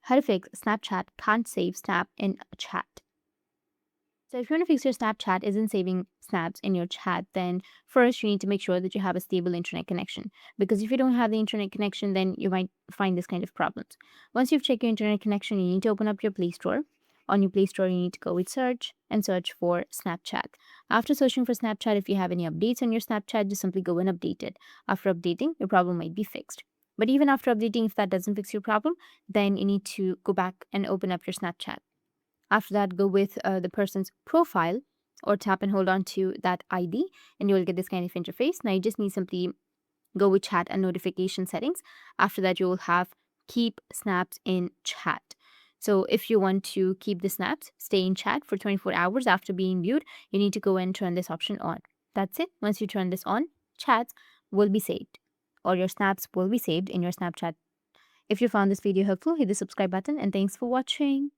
How to fix Snapchat can't save snap in a chat. So if you want to fix your Snapchat isn't saving snaps in your chat, then first you need to make sure that you have a stable internet connection. Because if you don't have the internet connection, then you might find this kind of problems. Once you've checked your internet connection, you need to open up your Play Store. On your Play Store, you need to go with search and search for Snapchat. After searching for Snapchat, if you have any updates on your Snapchat, just simply go and update it. After updating, your problem might be fixed. But even after updating, if that doesn't fix your problem, then you need to go back and open up your Snapchat. After that, go with the person's profile or tap and hold on to that ID, and you will get this kind of interface. Now, you just need simply go with chat and notification settings. After that, you will have keep snaps in chat. So, if you want to keep the snaps, stay in chat for 24 hours after being viewed, you need to go and turn this option on. That's it. Once you turn this on, chats will be saved, or your snaps will be saved in your Snapchat. If you found this video helpful, hit the subscribe button, and thanks for watching.